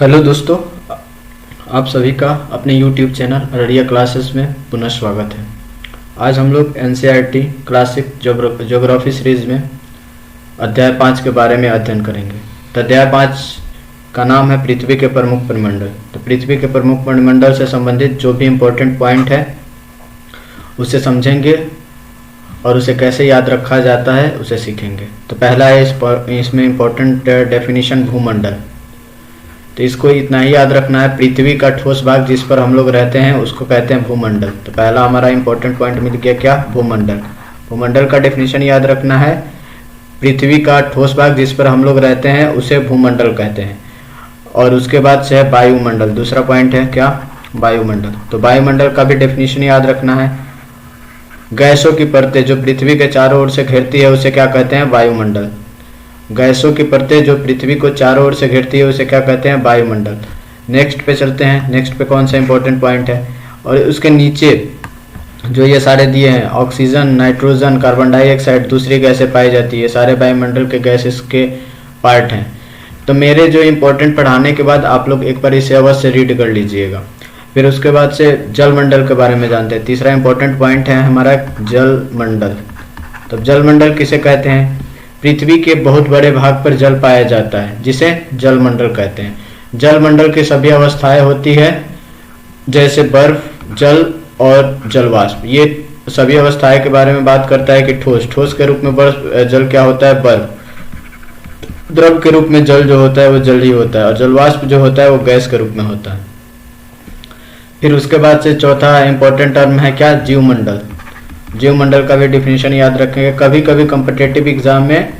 Hello दोस्तों, आप सभी का अपने YouTube चैनल अररिया क्लासेस में पुनः स्वागत है। आज हम लोग NCERT क्लासिक ज्योग्राफी सीरीज में अध्याय 5 के बारे में अध्ययन करेंगे। तो अध्याय 5 का नाम है पृथ्वी के प्रमुख परिमंडल। तो पृथ्वी के प्रमुख परिमंडल से संबंधित जो भी इम्पोर्टेंट पॉइंट है उसे समझेंगे और उसे कैसे याद रखा जाता है उसे सीखेंगे। तो पहला है इसमें इम्पोर्टेंट डेफिनेशन भूमंडल। तो इसको इतना ही याद रखना है, पृथ्वी का ठोस भाग जिस पर हम लोग रहते हैं उसको कहते हैं भूमंडल। तो पहला हमारा इंपॉर्टेंट पॉइंट मिल गया, क्या? भूमंडल। भूमंडल का डेफिनेशन याद रखना है, पृथ्वी का ठोस भाग जिस पर हम लोग रहते हैं उसे भूमंडल कहते हैं। और उसके बाद से है वायुमंडल। दूसरा पॉइंट है क्या? वायुमंडल। तो वायुमंडल का भी डेफिनेशन याद रखना है, गैसों की परतें जो पृथ्वी के चारों ओर से घेरती है उसे क्या कहते हैं? वायुमंडल। गैसों की परतें जो पृथ्वी को चारों ओर से घेरती है उसे क्या कहते हैं? वायुमंडल। नेक्स्ट पे चलते हैं। नेक्स्ट पे कौन सा इंपॉर्टेंट पॉइंट है, और उसके नीचे जो ये सारे दिए हैं, ऑक्सीजन, नाइट्रोजन, कार्बन डाइऑक्साइड, दूसरी गैसें पाई जाती है, सारे वायुमंडल के गैसेस के पार्ट हैं। तो मेरे जो इंपॉर्टेंट पढ़ाने के बाद आप लोग एक बार इसे अवश्य रीड कर लीजिएगा। फिर उसके बाद से जलमंडल के बारे में जानते हैं। तीसरा इंपॉर्टेंट पॉइंट है हमारा जलमंडल। तो जलमंडल किसे कहते हैं? पृथ्वी के बहुत बड़े भाग पर जल पाया जाता है जिसे जलमंडल कहते हैं। जलमंडल की सभी अवस्थाएं होती है, जैसे बर्फ, जल और जलवाष्प। ये सभी अवस्थाएं के बारे में बात करता है कि ठोस के रूप में जल क्या होता है? बर्फ। द्रव के रूप में जल जो होता है वो जल ही होता है, और जलवाष्प जो होता है वो गैस के रूप में होता है। फिर उसके बाद से चौथा इंपॉर्टेंट टर्म है क्या? जीवमंडल। जीवमंडल का भी डेफिनेशन याद रखेंगे। कभी कभी कॉम्पिटिटिव एग्जाम में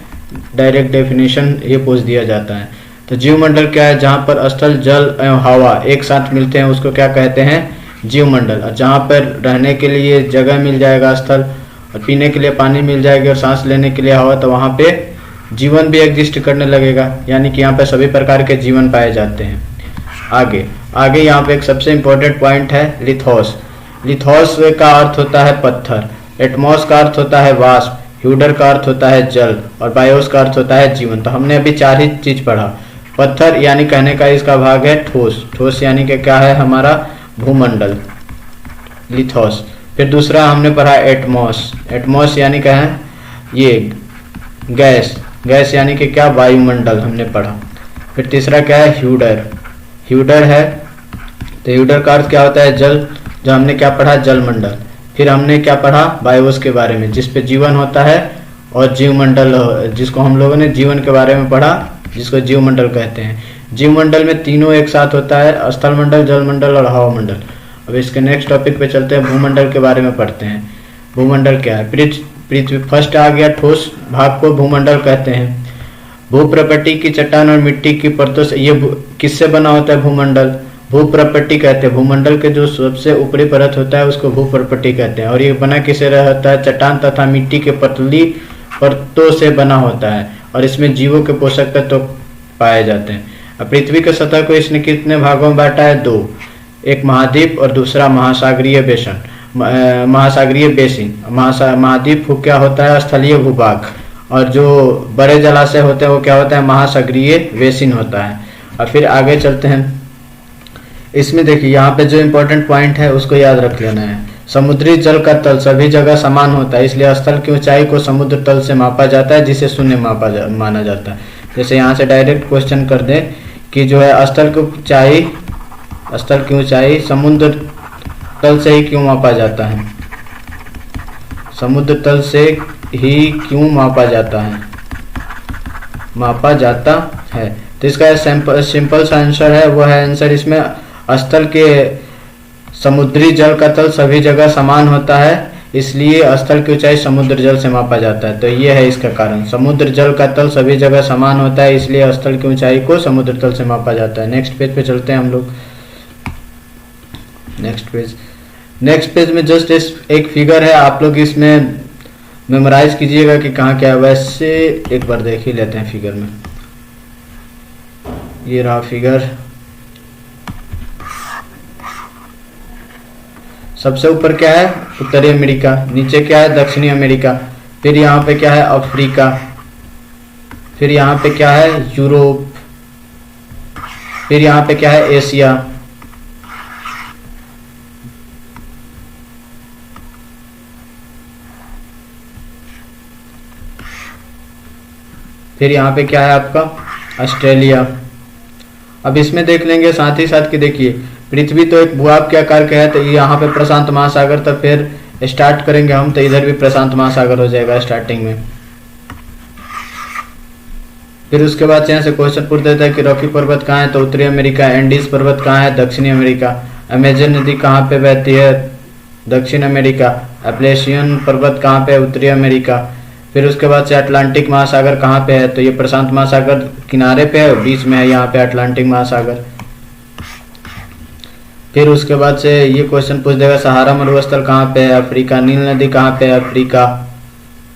डायरेक्ट डेफिनेशन ये पूछ दिया जाता है। तो जीवमंडल क्या है? जहाँ पर स्थल, जल एवं हवा एक साथ मिलते हैं उसको क्या कहते हैं? जीवमंडल। और जहाँ पर रहने के लिए जगह मिल जाएगा स्थल, और पीने के लिए पानी मिल जाएगी, और सांस लेने के लिए हवा, तो वहाँ पे जीवन भी एग्जिस्ट करने लगेगा, यानी कि यहाँ पे सभी प्रकार के जीवन पाए जाते हैं। आगे यहाँ पे एक सबसे इम्पोर्टेंट पॉइंट है लिथोस। लिथोस का अर्थ होता है पत्थर, एटमॉस का अर्थ होता है वाष्प, ह्यूडर का अर्थ होता है जल, और बायोस का अर्थ होता है जीवन। तो हमने अभी चार ही चीज पढ़ा। पत्थर यानी कहने का इसका भाग है ठोस। ठोस यानी कि क्या है? हमारा भूमंडल, लिथोस। फिर दूसरा हमने पढ़ा एटमॉस। एटमॉस यानी क्या है? ये गैस। गैस यानी कि क्या? वायुमंडल हमने पढ़ा। फिर तीसरा क्या है? ह्यूडर। ह्यूडर है, तो ह्यूडर का अर्थ क्या होता है? जल, जो हमने क्या पढ़ा? जलमंडल। फिर हमने क्या पढ़ा? बायोस के बारे में, जिस पे जीवन होता है, और जीवमंडल जिसको हम लोगों ने जीवन के बारे में पढ़ा, जिसको जीवमंडल कहते हैं। जीवमंडल में तीनों एक साथ होता है, स्थल मंडल, जलमंडल और हवामंडल। अब इसके नेक्स्ट टॉपिक पे चलते हैं, भूमंडल के बारे में पढ़ते हैं। भूमंडल क्या है? पृथ्वी फर्स्ट आ गया, ठोस भाग को भूमंडल कहते हैं। भूप्रपट्टी की चट्टान और मिट्टी की परतों से ये किससे बना होता है? भूमंडल। भूप्रपट्टी कहते हैं, भूमंडल के जो सबसे ऊपरी परत होता है उसको भूप्रपट्टी कहते हैं। और ये बना किससे रहता है? चट्टान तथा मिट्टी के पतली परतों से बना होता है, और इसमें जीवों के पोषक तत्व पाए जाते हैं। अब पृथ्वी के सतह को इसने कितने भागों में बांटा है? दो, एक महाद्वीप और दूसरा महासागरीय बेसिन। महाद्वीप क्या होता है? स्थलीय भूभाग, और जो बड़े जलाशय होते हैं वो क्या होता है? महासागरीय बेसिन होता है। और फिर आगे चलते हैं। इसमें देखिए यहाँ पे जो इम्पोर्टेंट पॉइंट है उसको याद रख लेना है। समुद्री जल का तल सभी जगह समान होता है, इसलिए स्थल की ऊंचाई को समुद्र तल से मापा जाता है, जिसे शून्य माना जाता है। जैसे यहाँ से डायरेक्ट क्वेश्चन कर दें कि जो है स्थल की ऊंचाई समुद्र तल से ही क्यों मापा जाता है? समुद्र तल से ही क्यों मापा जाता है? तो इसका सिंपल सा आंसर है, वो है आंसर इसमें स्थल के समुद्री जल का तल सभी जगह समान होता है, इसलिए स्थल की ऊंचाई समुद्र जल से मापा जाता है। तो ये है इसका कारण, समुद्र जल का तल सभी जगह समान होता है, इसलिए स्थल की ऊंचाई को समुद्र तल से मापा जाता है। नेक्स्ट पेज पे चलते हैं हम लोग। नेक्स्ट पेज में जस्ट एक फिगर है, आप लोग इसमें मेमोराइज कीजिएगा कि कहाँ क्या है। वैसे एक बार देख ही लेते हैं फिगर में। ये रहा फिगर। सबसे ऊपर क्या है? उत्तरी अमेरिका। नीचे क्या है? दक्षिणी अमेरिका। फिर यहाँ पे क्या है? अफ्रीका। फिर यहाँ पे क्या है? यूरोप। फिर यहाँ पे क्या है, एशिया। फिर यहाँ पे क्या है आपका, ऑस्ट्रेलिया। अब इसमें देख लेंगे साथ ही साथ कि देखिए पृथ्वी तो एक भूभाग के आकार का है, तो यहाँ पे प्रशांत महासागर, तो फिर स्टार्ट करेंगे हम तो इधर भी प्रशांत महासागर हो जाएगा स्टार्टिंग में। फिर उसके बाद यहाँ से क्वेश्चन पूछ देता है कि रॉकी पर्वत कहाँ है, तो उत्तरी अमेरिका। एंडीज पर्वत कहाँ है, दक्षिणी अमेरिका। अमेजन नदी कहाँ पे बहती है, दक्षिण अमेरिका। एप्लेशियन पर्वत कहाँ पे है, उत्तरी अमेरिका। फिर उसके बाद से अटलांटिक महासागर कहाँ पे है, तो ये प्रशांत महासागर किनारे पे है, बीच में है यहाँ पे अटलांटिक महासागर। फिर उसके बाद से ये क्वेश्चन पूछ देगा सहारा मरुस्थल कहाँ पे है, अफ्रीका। नील नदी कहाँ पे है, अफ्रीका।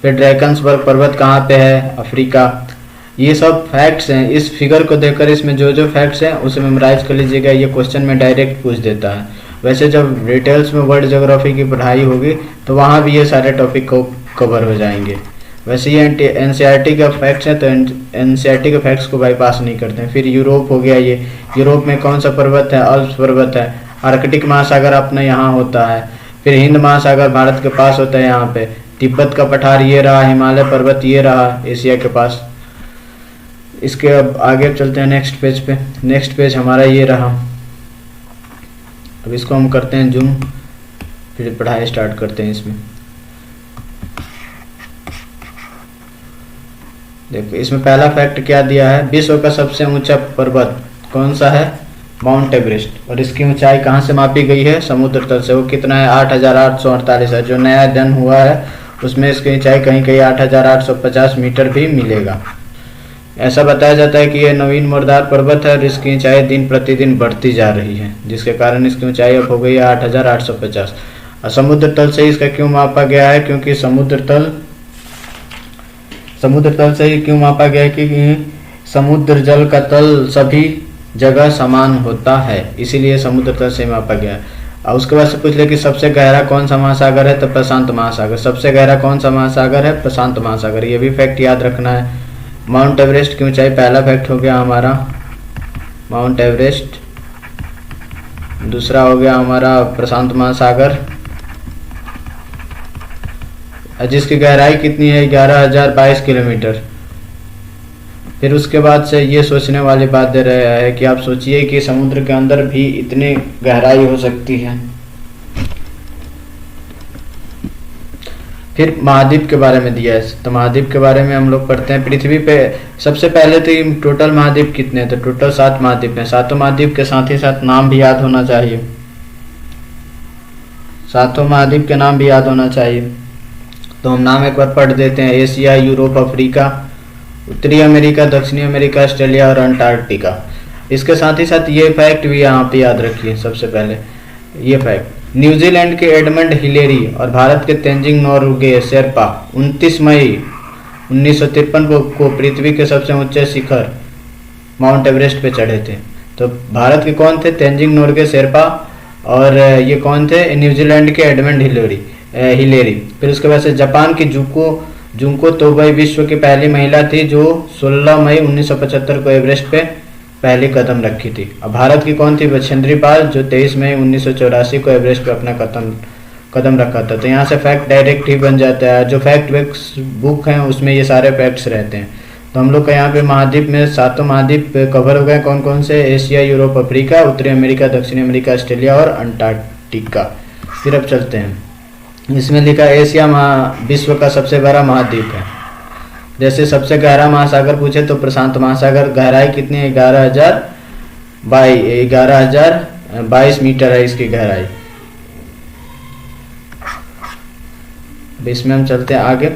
फिर ड्रैकन्सबर्ग पर्वत कहाँ पे है, अफ्रीका। ये सब फैक्ट्स हैं। इस फिगर को देखकर इसमें जो जो फैक्ट्स हैं उसे मेमोराइज कर लीजिएगा, ये क्वेश्चन में डायरेक्ट पूछ देता है। वैसे जब डिटेल्स में वर्ल्ड ज्योग्राफी की पढ़ाई होगी तो वहाँ भी ये सारे टॉपिक को कवर हो जाएंगे। वैसे ये एनसीईआरटी का फैक्ट्स हैं, तो एनसीईआरटी के फैक्ट्स को बाईपास नहीं करते हैं। फिर यूरोप हो गया, ये यूरोप में कौन सा पर्वत है, अल्प्स पर्वत है। आर्कटिक महासागर अपना यहाँ होता है। फिर हिंद महासागर भारत के पास होता है यहाँ पे। तिब्बत का पठार ये रहा, हिमालय पर्वत ये रहा एशिया के पास। इसके अब आगे चलते हैं नेक्स्ट पेज पे। नेक्स्ट पेज हमारा ये रहा। अब इसको हम करते हैं जूम, फिर पढ़ाई स्टार्ट करते हैं इसमें। देखो इसमें पहला फैक्ट क्या दिया है, विश्व का सबसे ऊंचा पर्वत कौन सा है, माउंट एवरेस्ट। और इसकी ऊंचाई कहाँ से मापी गई है, समुद्र तल से। वो कितना है, 8,848 है। जो नया अध्ययन हुआ है उसमें इसकी ऊंचाई कहीं कहीं 8,850 मीटर भी मिलेगा। ऐसा बताया जाता है कि यह नवीन मुर्दार पर्वत है और इसकी ऊंचाई दिन प्रतिदिन बढ़ती जा रही है, जिसके कारण इसकी ऊंचाई अब हो गई है 8,850। और समुद्र तल से इसका क्यों मापा गया है, क्योंकि समुद्र तल से ही क्यों मापा गया है, क्योंकि समुद्र जल का तल सभी जगह समान होता है, इसीलिए समुद्र तल से मापा गया है। और उसके बाद से पूछ ले कि सबसे गहरा कौन सा महासागर है, तो प्रशांत महासागर। सबसे गहरा कौन सा महासागर है, प्रशांत महासागर। ये भी फैक्ट याद रखना है। माउंट एवरेस्ट की ऊंचाई पहला फैक्ट हो गया हमारा, माउंट एवरेस्ट। दूसरा हो गया हमारा प्रशांत महासागर, जिसकी गहराई कितनी है, 11,022 किलोमीटर। फिर उसके बाद से ये सोचने वाली बात दे रहा है कि आप सोचिए कि समुद्र के अंदर भी इतनी गहराई हो सकती है। फिर महाद्वीप के बारे में दिया है, तो महाद्वीप के बारे में हम लोग पढ़ते हैं। पृथ्वी पे सबसे पहले तो टोटल महाद्वीप कितने हैं, तो टोटल 7 महाद्वीप हैं। 7 महाद्वीप के साथ ही साथ नाम भी याद होना चाहिए, 7 महाद्वीप के नाम भी याद होना चाहिए। तो हम नाम एक बार पढ़ देते हैं, एशिया, यूरोप, अफ्रीका, उत्तरी अमेरिका, दक्षिणी अमेरिका, ऑस्ट्रेलिया और अंटार्कटिका। इसके साथ ही साथ ये फैक्ट भी यहाँ पे याद रखिए। सबसे पहले ये फैक्ट, न्यूजीलैंड के एडमंड हिलेरी और भारत के तेंजिंग नोर्गे शेरपा 29 मई 1953 को पृथ्वी के सबसे ऊंचे शिखर माउंट एवरेस्ट पे चढ़े थे। तो भारत के कौन थे, तेंजिंग नोर्गे शेरपा, और ये कौन थे, न्यूजीलैंड के एडमंड हिलेरी। फिर उसके बाद से जापान की जुंको तोबई विश्व की पहली महिला थी जो 16 मई 1975 को एवरेस्ट पे पहली कदम रखी थी। अब भारत की कौन थी, बछेंद्री पाल, जो 23 मई 1984 को एवरेस्ट पे अपना कदम रखा था। तो यहाँ से फैक्ट डायरेक्ट ही बन जाता है। जो फैक्ट बुक है उसमें ये सारे फैक्ट्स रहते हैं। तो हम लोग का यहाँ पे महाद्वीप में 7 महाद्वीप कवर हो गए। कौन कौन से, एशिया, यूरोप, अफ्रीका, उत्तरी अमेरिका, दक्षिणी अमेरिका, ऑस्ट्रेलिया और अंटार्कटिका। फिर अब चलते हैं, इसमें लिखा एशिया विश्व का सबसे बड़ा महाद्वीप है। जैसे सबसे गहरा महासागर पूछे तो प्रशांत महासागर, गहराई कितनी है, 11,022 मीटर है इसकी गहराई। अब इसमें हम चलते हैं आगे।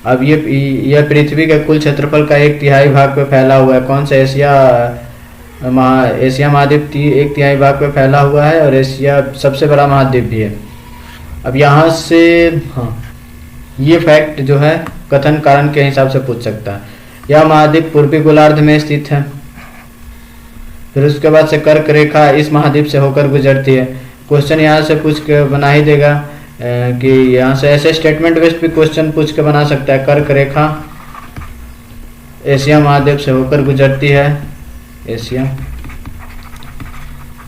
अब ये पृथ्वी के कुल क्षेत्रफल का 1/3 भाग पे फैला हुआ है। कौन सा, एशिया महाद्वीप 1/3 भाग पे फैला हुआ है और एशिया सबसे बड़ा महाद्वीप भी है। अब यहाँ से ये फैक्ट जो है कथन कारण के हिसाब से पूछ सकता है। यह महाद्वीप पूर्वी गोलार्ध में स्थित है। फिर उसके बाद से कर्क रेखा इस महाद्वीप से होकर गुजरती है। क्वेश्चन यहाँ से पूछ के बना ही देगा कि यहाँ से ऐसे स्टेटमेंट बेस्ड भी क्वेश्चन पूछ के बना सकता है। कर्क रेखा एशिया महाद्वीप से होकर गुजरती है, एशिया।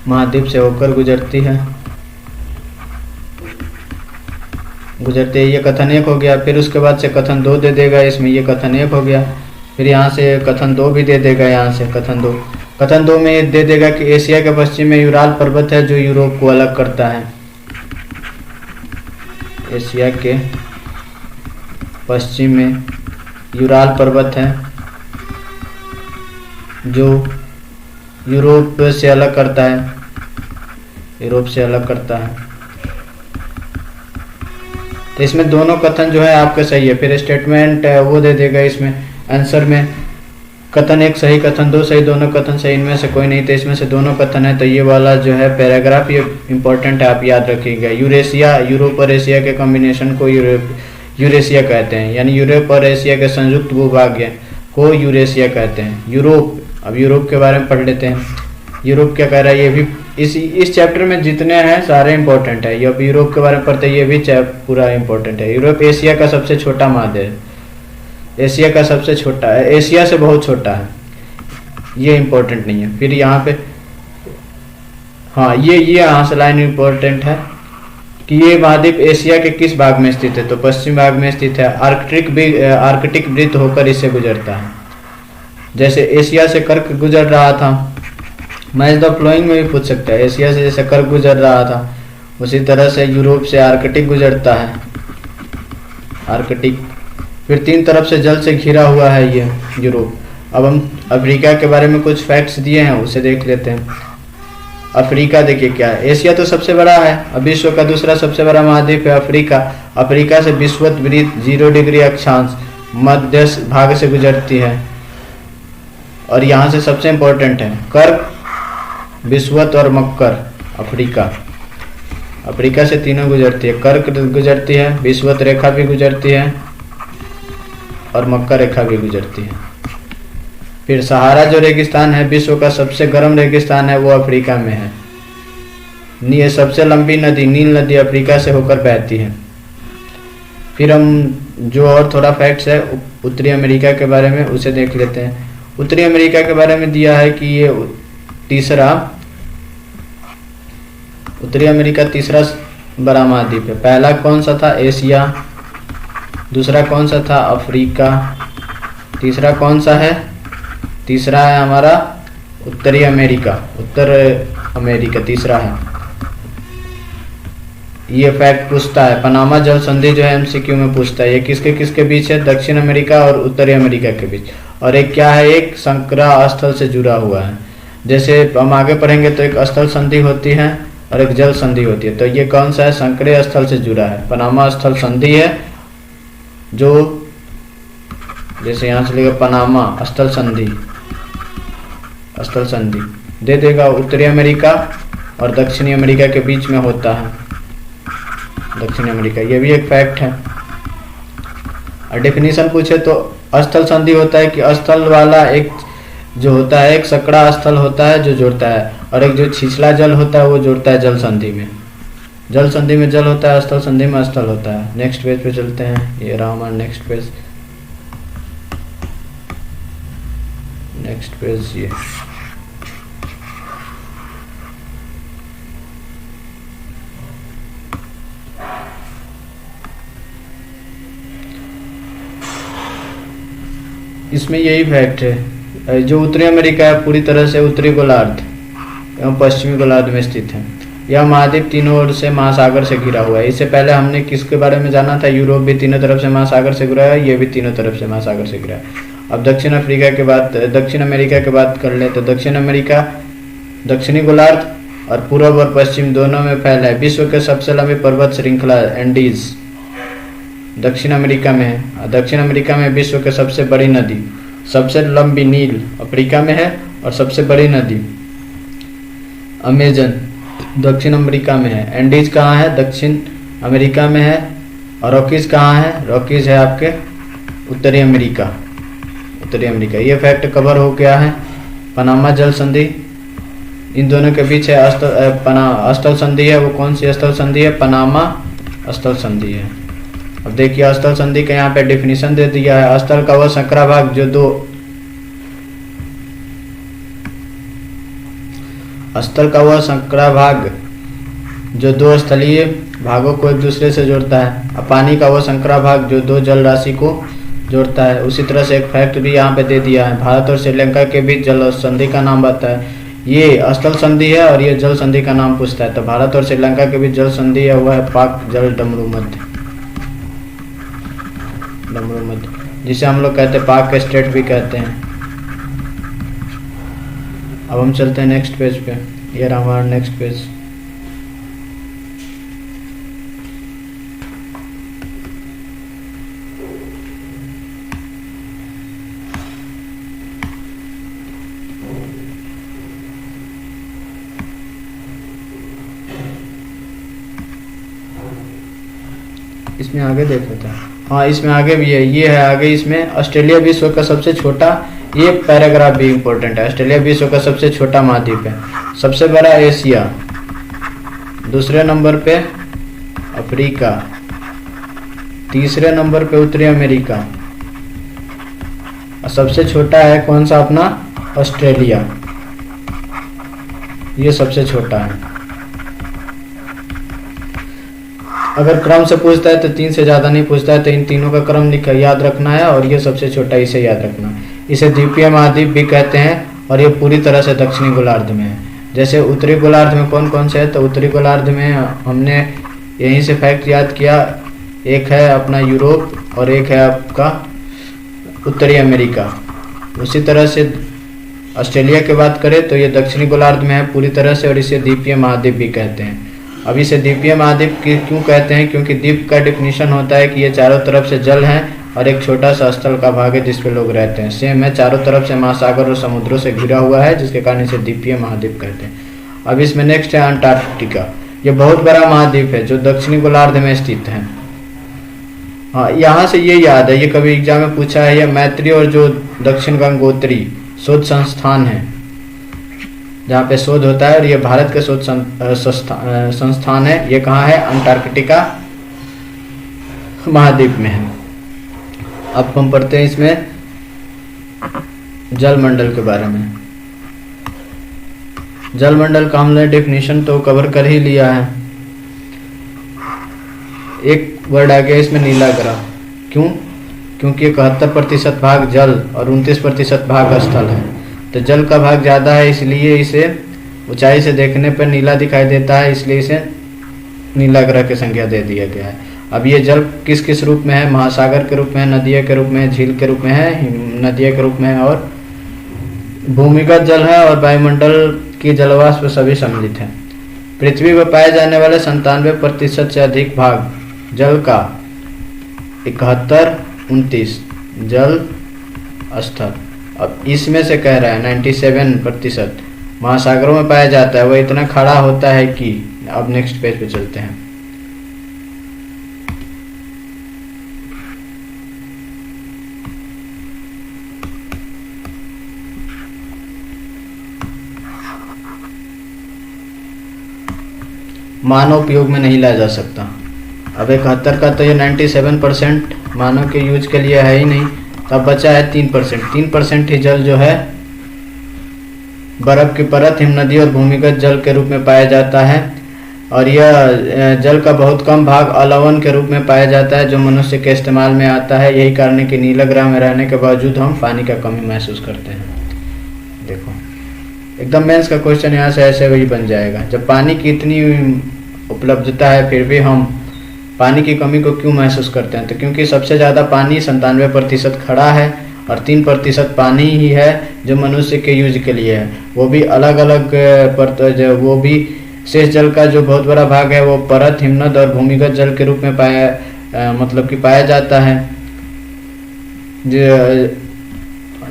महाद्वीप से होकर गुजरती है। ये कथन 1 हो गया। फिर उसके बाद से कथन 2 दे देगा इसमें, ये कथन 1 हो गया। फिर यहाँ से कथन 2 भी दे देगा, यहाँ से कथन 2 में ये दे देगा कि एशिया के पश्चिम में यूराल पर्वत है जो यूरोप को अलग करता है। एशिया के पश्चिम में यूराल पर्वत है जो यूरोप से अलग करता है, तो इसमें दोनों कथन जो है आपके सही है। फिर स्टेटमेंट वो दे देगा इसमें आंसर में, कथन 1 सही, कथन 2 सही, दोनों कथन सही, इनमें से कोई नहीं, तो इसमें से दोनों कथन है। तो ये वाला जो है पैराग्राफ ये इंपॉर्टेंट है, आप याद रखिएगा। यूरेशिया, यूरोप और एशिया के कॉम्बिनेशन को यूरेशिया कहते हैं, यानी यूरोप और एशिया के संयुक्त भूभाग को यूरेशिया कहते हैं। यूरोप, अब यूरोप के बारे में पढ़ लेते हैं। यूरोप क्या कह रहा है, ये भी इस चैप्टर में जितने हैं सारे इंपॉर्टेंट है। अब यूरोप के बारे में पढ़ते हैं, ये भी पूरा इंपॉर्टेंट है। यूरोप एशिया का सबसे छोटा महाद्वीप, एशिया का सबसे छोटा है, एशिया से बहुत छोटा है, ये इंपॉर्टेंट नहीं है। फिर यहाँ पे हाँ, ये यहाँ से लाइन इंपॉर्टेंट है कि ये महाद्वीप एशिया के किस भाग में स्थित है, तो पश्चिम भाग में स्थित है। आर्कटिक वृत्त होकर इससे गुजरता है। जैसे एशिया से कर्क गुजर रहा था, मैच द फ्लोइंग में भी पूछ सकता है, एशिया से जैसे कर्क गुजर रहा था उसी तरह से यूरोप से आर्कटिक गुजरता है, आर्कटिक। फिर 3 तरफ से जल से घिरा हुआ है ये यूरोप। अब हम अफ्रीका के बारे में कुछ फैक्ट्स दिए हैं, उसे देख लेते हैं। अफ्रीका देखिए क्या है, एशिया तो सबसे बड़ा है, अब विश्व का दूसरा सबसे बड़ा महाद्वीप है अफ्रीका। अफ्रीका से विषुवत वृत्त 0 डिग्री अक्षांश मध्य भाग से गुजरती है। और यहाँ से सबसे इंपॉर्टेंट है कर्क, विषुवत और मकर। अफ्रीका से तीनों गुजरती है, कर्क गुजरती है, विषुवत रेखा भी गुजरती है और मकर रेखा भी गुजरती है। फिर सहारा जो रेगिस्तान है, विश्व का सबसे गर्म रेगिस्तान है, वो अफ्रीका में है। ये सबसे लंबी नदी नील नदी अफ्रीका से होकर बहती है। फिर हम जो और थोड़ा फैक्ट्स है उत्तरी अमेरिका के बारे में, उसे देख लेते हैं। उत्तरी अमेरिका के बारे में दिया है कि ये उत्तरी अमेरिका तीसरा बड़ा महाद्वीप है। पहला कौन सा था, एशिया। दूसरा कौन सा था, अफ्रीका। तीसरा कौन सा है, तीसरा है हमारा उत्तरी अमेरिका, उत्तर अमेरिका तीसरा है। ये फैक्ट पूछता है। पनामा जल संधि जो है एमसीक्यू में पूछता है, ये किसके किसके बीच है, दक्षिण अमेरिका और उत्तरी अमेरिका के बीच। और एक क्या है, एक संकरा स्थल से जुड़ा हुआ है। जैसे हम आगे पढ़ेंगे तो एक स्थल संधि होती है और एक जल संधि होती है, तो ये कौन सा है, संकरे स्थल से जुड़ा है। पनामा स्थल संधि है जो, जैसे यहाँ से लिखा पनामा स्थल संधि दे देगा, उत्तरी अमेरिका और दक्षिणी अमेरिका के बीच में होता है, दक्षिणी अमेरिका। ये भी एक फैक्ट है। और डेफिनेशन पूछे तो स्थल संधि होता है कि स्थल वाला एक जो होता है, एक सकड़ा स्थल होता है जो जोड़ता है, और एक जो छिछला जल होता है वो जोड़ता है जल संधि में। जल संधि में जल होता है, स्थल संधि में स्थल होता है। नेक्स्ट पेज पे चलते हैं, ये रहा हमारा नेक्स्ट पेज ये। इसमें यही फैक्ट है, जो उत्तरी अमेरिका है पूरी तरह से उत्तरी गोलार्ध एवं पश्चिमी गोलार्ध में स्थित है। यह महाद्वीप तीनों ओर से महासागर से घिरा हुआ है। इससे पहले हमने किसके बारे में जाना था, यूरोप भी तीनों तरफ से महासागर से घिरा है, ये भी तीनों तरफ से महासागर से घिरा है। अब दक्षिण अमेरिका के बात कर ले तो दक्षिण अमेरिका दक्षिणी गोलार्ध और पूर्व और पश्चिम दोनों में फैला है। विश्व के सबसे लंबी पर्वत श्रृंखला एंडीज दक्षिण अमेरिका में है। दक्षिण अमेरिका में विश्व के सबसे बड़ी नदी, सबसे लंबी नील अफ्रीका में है, और सबसे बड़ी नदी अमेजन दक्षिण अमेरिका में है। एंडीज कहाँ है, दक्षिण अमेरिका में है। और रॉकीज कहाँ है, रॉकीज है आपके उत्तरी अमेरिका। ये फैक्ट कवर हो गया है। पनामा जल संधि इन दोनों के बीच है, स्थल संधि है। वो कौन सी स्थल संधि है, पनामा स्थल संधि है। अब देखिए स्थल संधि का यहाँ पे डिफिनीशन दे दिया है। स्थल का वह संकरा भाग जो दो स्थल का वह संकरा भाग जो दो स्थलीय भागों को एक दूसरे से जोड़ता है, और पानी का वह संकरा भाग जो दो जल राशि को जोड़ता है। उसी तरह से एक फैक्ट भी यहाँ पे दे दिया है, भारत और श्रीलंका के बीच जल संधि का नाम आता है। ये स्थल संधि है और ये जल संधि का नाम पूछता है। तो भारत और श्रीलंका के बीच जल संधि है वह है पाक जल डमरू मध्य, जिसे हम लोग कहते हैं पाक स्टेट भी कहते हैं। अब हम चलते हैं नेक्स्ट पेज पे। ये रहा हमारा नेक्स्ट पेज। इसमें आगे देख लेते हैं। हाँ, इसमें आगे भी है, ये है आगे। इसमें ऑस्ट्रेलिया विश्व का सबसे छोटा, ये पैराग्राफ भी इम्पोर्टेंट है। ऑस्ट्रेलिया विश्व का सबसे छोटा महाद्वीप है। सबसे बड़ा एशिया, दूसरे नंबर पे अफ्रीका, तीसरे नंबर पे उत्तरी अमेरिका, और सबसे छोटा है कौन सा अपना ऑस्ट्रेलिया, ये सबसे छोटा है। अगर क्रम से पूछता है तो 3 से ज़्यादा नहीं पूछता है, तो इन तीनों का क्रम लिखा याद रखना है, और ये सबसे छोटा, इसे याद रखना है। इसे द्वीपीय महाद्वीप भी कहते हैं, और ये पूरी तरह से दक्षिणी गोलार्ध में है। जैसे उत्तरी गोलार्ध में कौन कौन से है, तो उत्तरी गोलार्ध में हमने यहीं से फैक्ट याद किया, एक है अपना यूरोप और एक है आपका उत्तरी अमेरिका। उसी तरह से ऑस्ट्रेलिया की बात करें तो ये दक्षिणी गोलार्ध में है पूरी तरह से, और इसे द्वीपीय महाद्वीप भी कहते हैं। अब इसे द्वीपीय महाद्वीप क्यों कहते हैं, क्योंकि द्वीप का डिफिनीशन होता है कि ये चारों तरफ से जल है और एक छोटा सा स्थल का भाग है जिस पे लोग रहते हैं। सेम है, चारों तरफ से महासागर और समुद्रों से घिरा हुआ है, जिसके कारण इसे द्वीपीय महाद्वीप कहते हैं। अब इसमें नेक्स्ट है अंटार्कटिका। ये बहुत बड़ा महाद्वीप है जो दक्षिणी गोलार्ध में स्थित है। हाँ, यहाँ से ये याद है, ये कभी एग्जाम में पूछा है। ये मैत्री और जो दक्षिण गंगोत्री शोध संस्थान है, जहाँ पे शोध होता है, और ये भारत का शोध संस्थान है। ये कहाँ है, अंटार्कटिका महाद्वीप में है। अब हम पढ़ते हैं इसमें जलमंडल के बारे में। जलमंडल का हमने डेफिनेशन तो कवर कर ही लिया है। एक वर्ड आ गया इसमें, नीला ग्रह। क्यों? क्योंकि 71% भाग जल और 29% भाग स्थल है। तो जल का भाग ज़्यादा है, इसलिए इसे ऊंचाई से देखने पर नीला दिखाई देता है, इसलिए इसे नीला ग्रह की संज्ञा दे दिया गया है। अब ये जल किस किस रूप में है, महासागर के रूप में है, नदियों के रूप में है, झील के रूप में है, नदियों के रूप में है, और भूमिगत जल है, और वायुमंडल की जलवाष्प सभी सम्मिलित है। पृथ्वी पर पाए जाने वाले 97% से अधिक भाग जल का 71-29 जल स्थल। अब इसमें से कह रहा है 97% महासागरों में पाया जाता है, वह इतना खड़ा होता है कि। अब नेक्स्ट पेज पे चलते हैं। मानव उपयोग में नहीं लाया जा सकता। अब 71 का तो ये 97% मानव के यूज के लिए है ही नहीं, तब बचा है 3%। 3% ही जल जो है बर्फ की परत, हिमनदी और भूमिगत जल के रूप में पाया जाता है, और यह जल का बहुत कम भाग अलवण के रूप में पाया जाता है जो मनुष्य के इस्तेमाल में आता है। यही कारण है कि नीला ग्रह में रहने के बावजूद हम पानी का कमी महसूस करते हैं। देखो एकदम मेंस का क्वेश्चन यहाँ से ऐसे वही बन जाएगा। जब पानी की इतनी उपलब्धता है फिर भी हम पानी की कमी को क्यों महसूस करते हैं, तो क्योंकि सबसे ज़्यादा पानी 97% खड़ा है, और 3% पानी ही है जो मनुष्य के यूज के लिए है, वो भी अलग अलग वो भी शेष जल का जो बहुत बड़ा भाग है वो परत, हिमनद और भूमिगत जल के रूप में पाया जाता है।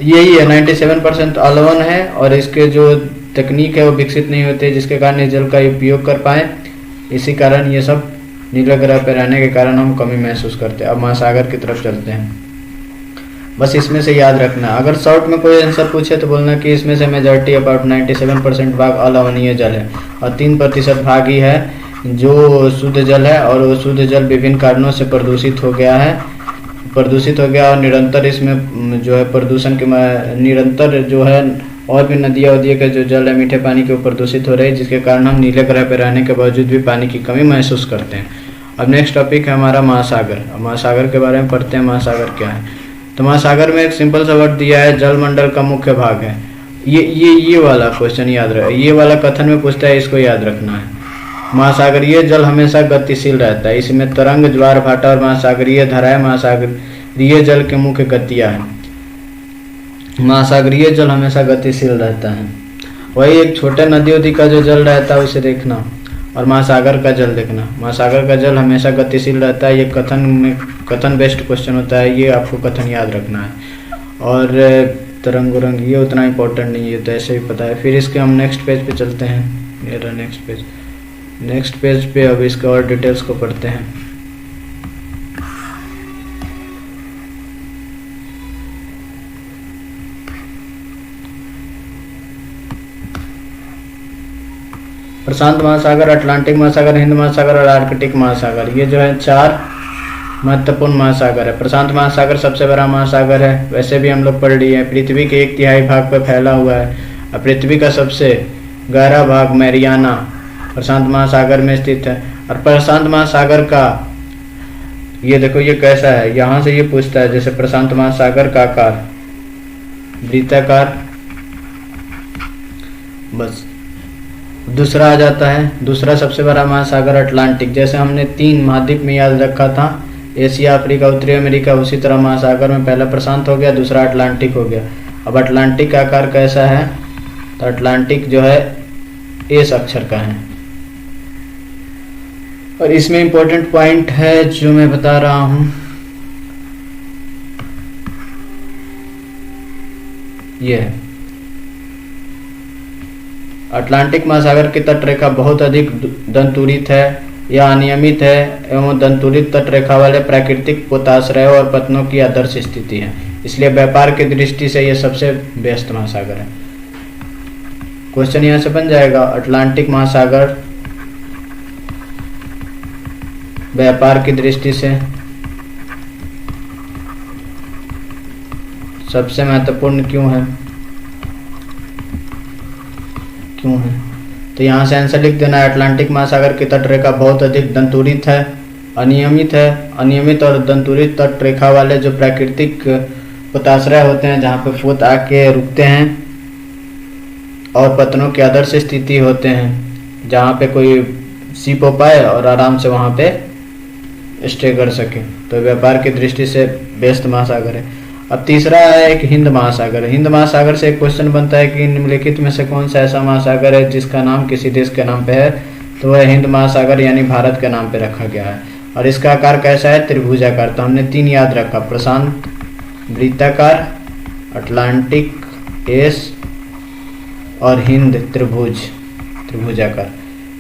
यही है 97% अलवन है, और इसके जो तकनीक है वो विकसित नहीं होते जिसके कारण इस जल का उपयोग कर पाए। इसी कारण ये सब नीले ग्रह पर रहने के कारण हम कमी महसूस करते हैं। अब महासागर की तरफ चलते हैं। बस इसमें से याद रखना, अगर शॉर्ट में कोई आंसर पूछे तो बोलना कि इसमें से मेजॉरिटी अबाउट 97% भाग अलवणीय जल है, और 3% भाग ही है जो शुद्ध जल है, और वो शुद्ध जल विभिन्न कारणों से प्रदूषित हो गया और निरंतर इसमें जो है प्रदूषण के निरंतर जो है और भी नदियाँ उदिया के जो जल है मीठे पानी के ऊपर दूषित हो रही है, जिसके कारण हम नीले ग्रह पर रहने के बावजूद भी पानी की कमी महसूस करते हैं। अब नेक्स्ट टॉपिक है हमारा महासागर। अब महासागर के बारे में पढ़ते हैं, महासागर क्या है। तो महासागर में एक सिंपल सा वर्ड दिया है, जलमंडल का मुख्य भाग है। ये वाला क्वेश्चन याद रहे, ये वाला कथन में पूछता है, इसको याद रखना है। महासागरीय जल हमेशा गतिशील रहता है, इसमें तरंग, ज्वार भाटा और महासागरीय धाराएं महासागरीय जल के मुख्य गतियाँ हैं। महासागरीय जल हमेशा गतिशील रहता है। वही एक छोटे नदी उदी का जो जल रहता है उसे देखना, और महासागर का जल देखना। महासागर का जल हमेशा गतिशील रहता है। ये कथन बेस्ड क्वेश्चन होता है, ये आपको कथन याद रखना है। और तरंग उरंग ये उतना इम्पोर्टेंट नहीं है, तो ऐसे ही पता है। फिर इसके हम नेक्स्ट पेज पे चलते हैं। ये रहा नेक्स्ट पेज पे अब इसके और डिटेल्स को पढ़ते हैं। प्रशांत महासागर, अटलांटिक महासागर, हिंद महासागर और आर्कटिक महासागर, ये जो है 4 महत्वपूर्ण महासागर है। प्रशांत महासागर सबसे बड़ा महासागर है, वैसे भी हम लोग पढ़ लिए हैं। पृथ्वी के 1/3 भाग पर फैला हुआ है, और पृथ्वी का सबसे गहरा भाग मैरियाना प्रशांत महासागर में स्थित है। और प्रशांत महासागर का ये देखो ये कैसा है, यहाँ से ये पूछता है, जैसे प्रशांत महासागर का आकार वृत्ताकार। बस दूसरा आ जाता है, दूसरा सबसे बड़ा महासागर अटलांटिक। जैसे हमने 3 महाद्वीप में याद रखा था, एशिया, अफ्रीका, उत्तरी अमेरिका, उसी तरह महासागर में पहला प्रशांत हो गया, दूसरा अटलांटिक हो गया। अब अटलांटिक का आकार कैसा है, तो अटलांटिक जो है एस अक्षर का है। और इसमें इंपॉर्टेंट पॉइंट है जो मैं बता रहा हूं, ये है अटलांटिक महासागर की तटरेखा बहुत अधिक दंतुरित है या अनियमित है एवं दंतुरित तटरेखा वाले प्राकृतिक पोताश्रयों और पतनों की आदर्श स्थिति है, इसलिए व्यापार की दृष्टि से यह सबसे व्यस्त महासागर है। क्वेश्चन यहाँ से बन जाएगा, अटलांटिक महासागर व्यापार की दृष्टि से सबसे महत्वपूर्ण क्यों है? तो यहाँ से आंसर लिख देना है, अटलांटिक महासागर की तटरेखा बहुत अधिक दंतुरित है, अनियमित और दंतुरित तटरेखा वाले जो प्राकृतिक पोताश्रय होते हैं, जहाँ पे पोत आके रुकते हैं, और पतनों की आदर्श स्थिति होते हैं, जहाँ पे कोई सीप हो पाए और आराम से वहाँ पे स्टे कर सके। तो व्यापार की दृष्टि से व्यस्त महासागर है। अब तीसरा है एक हिंद महासागर। हिंद महासागर से एक क्वेश्चन बनता है कि निम्नलिखित में से कौन सा ऐसा महासागर है जिसका नाम किसी देश के नाम पे है, तो वह हिंद महासागर यानी भारत के नाम पे रखा गया है। और इसका आकार कैसा है? त्रिभुजाकार। तो हमने 3 याद रखा, प्रशांत वृत्ताकार, अटलांटिक एस और हिंद त्रिभुजाकार।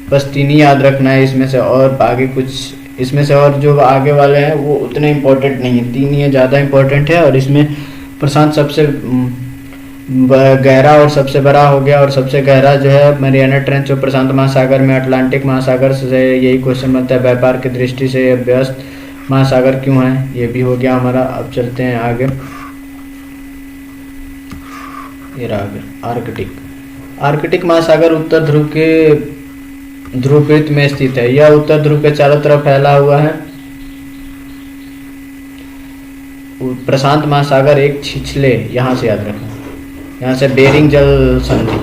बस 3 ही याद रखना है इसमें से, और आगे कुछ इसमें से और जो आगे वाले हैं वो उतने इम्पोर्टेंट नहीं है, 3 ये ज़्यादा इम्पोर्टेंट है। और इसमें प्रशांत सबसे गहरा और सबसे बड़ा हो गया, और सबसे गहरा जो है मैरियाना ट्रेंच जो प्रशांत महासागर में। अटलांटिक महासागर से यही क्वेश्चन बनता है, व्यापार की दृष्टि से यह व्यस्त महासागर क्यों है, ये भी हो गया हमारा। अब चलते हैं आगे, ये रहा आगे आर्कटिक महासागर उत्तर ध्रुव के ध्रुववृत्त में स्थित है। यह उत्तर ध्रुव के चारों तरफ फैला हुआ है। प्रशांत महासागर एक छिछले, यहाँ से याद रखें, यहाँ से बेरिंग जल संधि,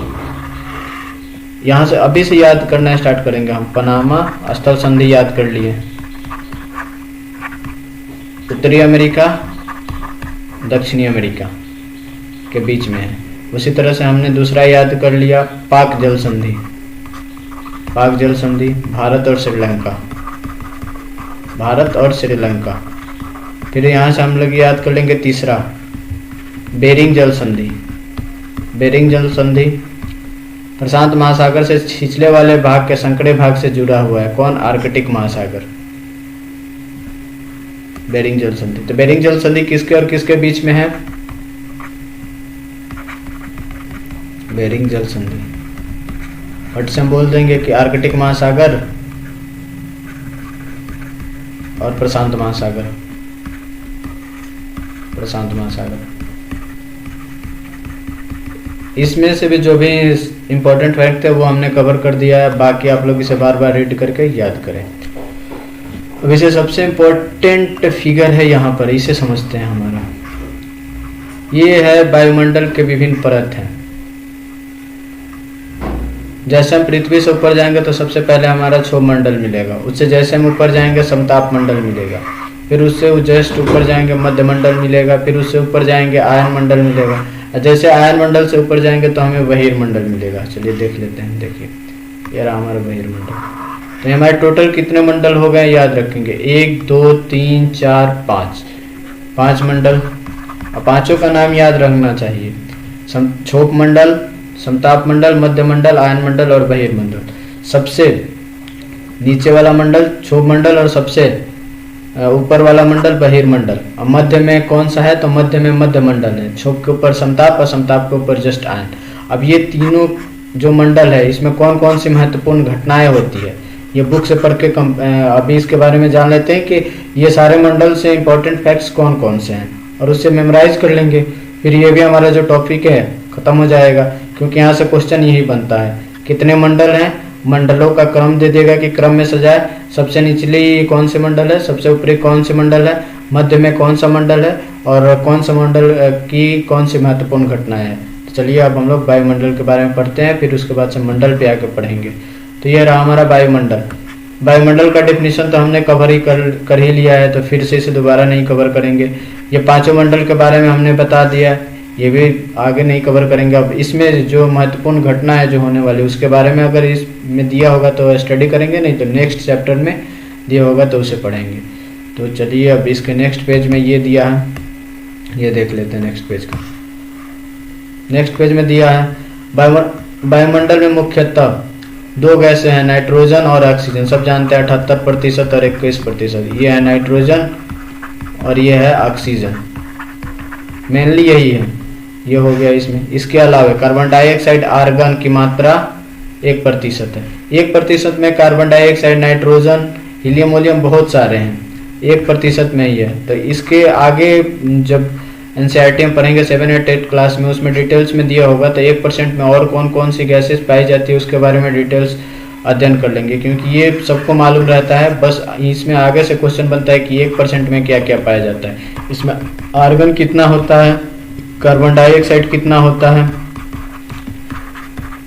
यहाँ से अभी से याद करना स्टार्ट करेंगे हम। पनामा स्थल संधि याद कर लिए, उत्तरी अमेरिका दक्षिणी अमेरिका के बीच में है। उसी तरह से हमने दूसरा याद कर लिया, पाक जल संधि, भारत और श्रीलंका। फिर यहाँ से हम लोग याद कर लेंगे तीसरा, बेरिंग जल संधि प्रशांत महासागर से छिछले वाले भाग के संकरे भाग से जुड़ा हुआ है। कौन? आर्कटिक महासागर। बेरिंग जल संधि, तो बेरिंग जल संधि किसके और किसके बीच में है? बेरिंग जल संधि फट से हम बोल देंगे कि आर्कटिक महासागर और प्रशांत महासागर। इसमें से भी जो भी इम्पोर्टेंट फैक्ट थे वो हमने कवर कर दिया है, बाकी आप लोग इसे बार बार रीड करके याद करें। अब इसे सबसे इम्पोर्टेंट फिगर है यहाँ पर, इसे समझते हैं। हमारा ये है वायुमंडल के विभिन्न परत हैं। जैसे हम पृथ्वी से ऊपर जाएंगे तो सबसे पहले हमारा क्षोभ मंडल मिलेगा, उससे जैसे हम ऊपर जाएंगे समताप मंडल मिलेगा, फिर उससे जस्ट ऊपर जाएंगे मध्य मंडल मिलेगा, फिर उससे ऊपर जाएंगे आयन मंडल मिलेगा, और जैसे आयन मंडल से ऊपर जाएंगे तो हमें बहिर्मंडल मिलेगा। चलिए देख लेते हैं। देखिए ये रहा हमारा बहिर्मंडल। तो हमारे टोटल कितने मंडल हो गए याद रखेंगे, 1 2 3 4 5, 5 मंडल। और पांचों का नाम याद रखना चाहिए, क्षोभ मंडल, समताप मंडल, मध्य मंडल, आयन मंडल और बहिर्मंडल। सबसे नीचे वाला मंडल क्षोभ मंडल और सबसे ऊपर वाला मंडल बहिर्मंडल। और मध्य में कौन सा है, तो मध्य में मध्य मंडल है, क्षोभ के ऊपर समताप और समताप के ऊपर जस्ट आयन। अब ये तीनों जो मंडल है इसमें कौन कौन सी महत्वपूर्ण घटनाएं होती है ये बुक से पढ़ के अभी इसके बारे में जान लेते हैं कि ये सारे मंडल से इंपॉर्टेंट फैक्ट्स कौन कौन से हैं, और उससे मेमोराइज कर लेंगे। फिर ये भी हमारा जो टॉपिक है खत्म हो जाएगा, क्योंकि यहाँ से क्वेश्चन यही बनता है कितने मंडल हैं, मंडलों का क्रम दे देगा कि क्रम में सजाए, सबसे निचली कौन से मंडल है, सबसे ऊपरी कौन से मंडल है, मध्य में कौन सा मंडल है, और कौन सा मंडल की कौन सी महत्वपूर्ण घटनाएं हैं। तो चलिए अब हम लोग वायुमंडल के बारे में पढ़ते हैं, फिर उसके बाद से मंडल पे आके पढ़ेंगे। तो ये रहा हमारा वायुमंडल। वायुमंडल का डेफिनेशन तो हमने कवर ही कर ही लिया है, तो फिर से इसे दोबारा नहीं कवर करेंगे। ये पांचों मंडल के बारे में हमने बता दिया, ये भी आगे नहीं कवर करेंगे। अब इसमें जो महत्वपूर्ण घटना है जो होने वाली उसके बारे में अगर इसमें दिया होगा तो स्टडी करेंगे, नहीं तो नेक्स्ट चैप्टर में दिया होगा तो उसे पढ़ेंगे। तो चलिए अब इसके नेक्स्ट पेज में ये दिया है, ये देख लेते हैं नेक्स्ट पेज का। नेक्स्ट पेज में दिया है वायुमंडल में मुख्यतः 2 गैसें हैं, नाइट्रोजन और ऑक्सीजन। सब जानते हैं 78% और 21%। ये है नाइट्रोजन और ये है ऑक्सीजन, मेनली यही है। ये हो गया इसमें। इसके अलावा कार्बन डाइऑक्साइड आर्गन की मात्रा 1% है। 1% में carbon dioxide, nitrogen, helium volume बहुत सारे हैं, 1% में ही है। तो इसके आगे जब एनसीईआरटी में पढ़ेंगे 7, 8 क्लास में, उसमें डिटेल्स में दिया होगा। तो 1% में और कौन कौन सी गैसेस पाई जाती है उसके बारे में डिटेल्स अध्ययन कर लेंगे, क्योंकि ये सबको मालूम रहता है। बस इसमें आगे से क्वेश्चन बनता है कि 1% में क्या क्या पाया जाता है। इसमें आर्गन कितना होता है, कार्बन डाइऑक्साइड कितना होता है,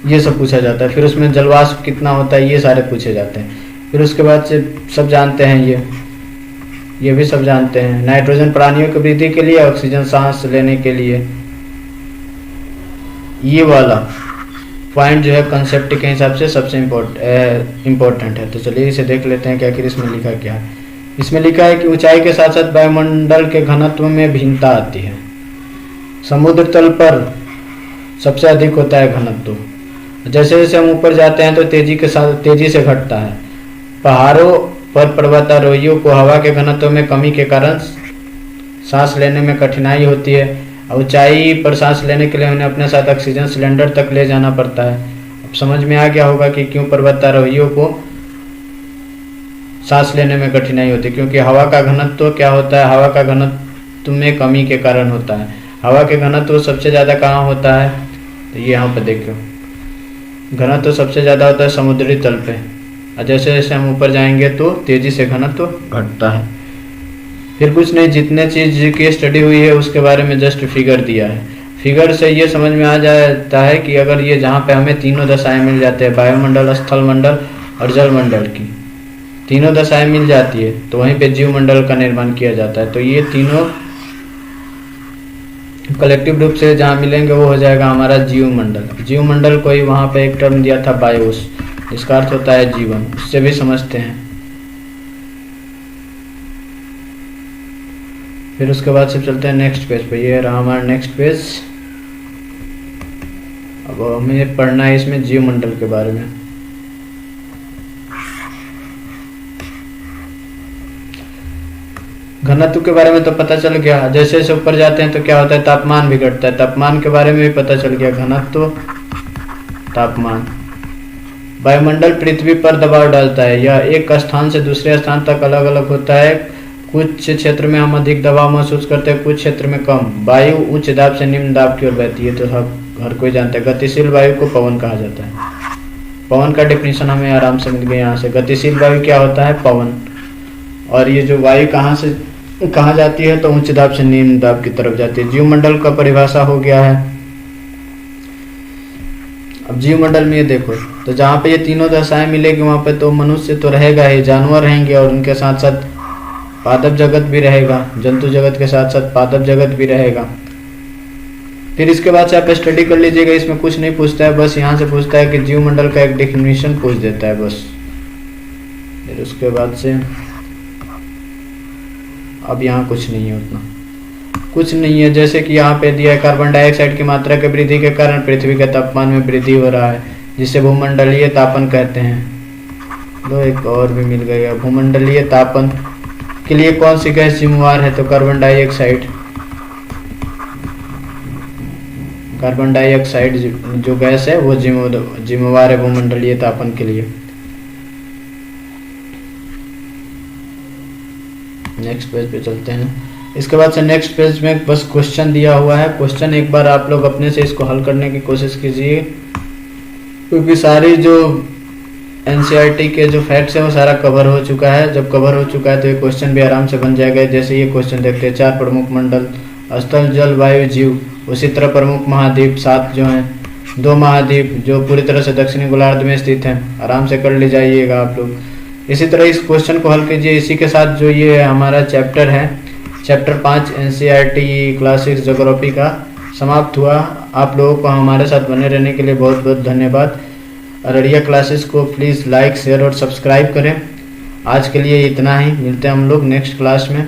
ये सब पूछा जाता है। फिर उसमें जलवाष्प कितना होता है, ये सारे पूछे जाते हैं। फिर उसके बाद से सब जानते हैं ये भी सब जानते हैं। नाइट्रोजन प्राणियों की वृद्धि के लिए, ऑक्सीजन सांस लेने के लिए। ये वाला पॉइंट जो है कंसेप्ट के हिसाब से सबसे इम्पोर्टेंट है। तो चलिए इसे देख लेते हैं कि आखिर इसमें लिखा क्या है। इसमें लिखा है कि ऊंचाई के साथ साथ वायुमंडल के घनत्व में भिन्नता आती है। समुद्र तल पर सबसे अधिक होता है घनत्व, जैसे जैसे हम ऊपर जाते हैं तो तेजी से घटता है। पहाड़ों पर पर्वतारोहियों को हवा के घनत्व में कमी के कारण सांस लेने में कठिनाई होती है। ऊंचाई पर सांस लेने के लिए उन्हें अपने साथ ऑक्सीजन सिलेंडर तक ले जाना पड़ता है। अब समझ में आ गया होगा कि क्यों पर्वतारोहियों को सांस लेने में कठिनाई होती है, क्योंकि हवा का घनत्व क्या होता है, हवा का घनत्व में कमी के कारण होता है। हवा के घनत्व सबसे ज़्यादा कहाँ होता है, तो ये यहाँ पर देखो, घनत्व सबसे ज़्यादा होता है समुद्री तल पे, और जैसे जैसे हम ऊपर जाएंगे तो तेज़ी से घनत्व घटता है। फिर कुछ नहीं, जितने चीज़ की स्टडी हुई है उसके बारे में जस्ट फिगर दिया है। फिगर से ये समझ में आ जाता है कि अगर ये जहाँ पे हमें तीनों दशाएं मिल जाते हैं, वायुमंडल, स्थल मंडल और जल मंडल की तीनों दशाएं मिल जाती है, तो वहीं पे जीव मंडल का निर्माण किया जाता है। तो ये तीनों कलेक्टिव रूप से जहाँ मिलेंगे वो हो जाएगा हमारा जीव मंडल। जीव मंडल को ही वहाँ पे एक टर्म दिया था बायोस, इसका अर्थ होता है जीवन। उससे भी समझते हैं। फिर उसके बाद से चलते हैं नेक्स्ट पेज पे। ये रहा हमारा नेक्स्ट पेज। अब हमें पढ़ना है इसमें जीव मंडल के बारे में। घनत्व के बारे में तो पता चल गया। जैसे जैसे ऊपर जाते हैं तो क्या होता है, तापमान भी घटता है। तापमान के बारे में भी पता चल गया, घनत्व, तापमान। वायुमंडल पृथ्वी पर दबाव डालता है, यह एक स्थान से दूसरे स्थान तक अलग अलग होता है। कुछ क्षेत्र में हम अधिक दबाव महसूस करते हैं, कुछ क्षेत्र में कम। वायु उच्च दाब से निम्न दाब की ओर बहती है, तो सब हर कोई जानता है। गतिशील वायु को पवन कहा जाता है। पवन का डेफिनेशन हमें आराम से मिल गया यहाँ से। गतिशील वायु क्या होता है? पवन। और ये जो वायु कहाँ जाती है? तो उच्च दाब से निम्न दाब की तरफ जाती है। जीवमंडल का परिभाषा हो गया है। अब जीवमंडल में ये देखो, तो जहाँ पे ये तीनों दशाएं मिलेगी वहाँ पे तो मनुष्य तो रहेगा ही, जानवर रहेंगे और उनके साथ साथ पादप जगत भी रहेगा। जंतु जगत के साथ साथ पादप जगत भी रहेगा। फिर इसके बाद से आप स्टडी कर लीजिएगा। इसमें कुछ नहीं पूछता है, बस यहाँ से पूछता है कि जीवमंडल का एक डेफिनेशन पूछ देता है बस। फिर उसके बाद से अब यहाँ कुछ नहीं है, उतना कुछ नहीं है। जैसे कि यहाँ पे दिया है कार्बन डाइऑक्साइड की मात्रा के वृद्धि के कारण पृथ्वी के तापमान में वृद्धि हो रहा है, जिसे भूमंडलीय तापन कहते हैं। दो एक और भी मिल गया। भूमंडलीय तापन के लिए कौन सी गैस जिम्मेवार है? तो कार्बन डाइऑक्साइड। कार्बन डाइऑक्साइड जो गैस है वो जिम्मेवार है भूमंडलीय तापन के लिए। नेक्स्ट पेज पे चलते हैं। इसके बाद से नेक्स्ट पेज में बस क्वेश्चन दिया हुआ है। क्वेश्चन एक बार आप लोग अपने से इसको हल करने की कोशिश कीजिए, क्योंकि सारी जो एनसीईआरटी के जो फैक्ट्स है वो सारा कवर हो चुका है। जब कवर हो चुका है तो ये क्वेश्चन भी आराम से बन जाएगा। जैसे ये क्वेश्चन देखते हैं, 4 प्रमुख मंडल, स्थल, जल, वायु, जीव। उसी तरह प्रमुख महाद्वीप 7 जो हैं, 2 महाद्वीप जो पूरी तरह से दक्षिणी गोलार्ध में स्थित हैं। आराम से कर ले जाइएगा आप लोग। इसी तरह इस क्वेश्चन को हल कीजिए। इसी के साथ जो ये हमारा चैप्टर है, चैप्टर 5 एनसीईआरटी क्लास 6 ज्योग्राफी का समाप्त हुआ। आप लोगों को हमारे साथ बने रहने के लिए बहुत बहुत धन्यवाद। अररिया क्लासेस को प्लीज़ लाइक, शेयर और सब्सक्राइब करें। आज के लिए इतना ही, मिलते हैं हम लोग नेक्स्ट क्लास में।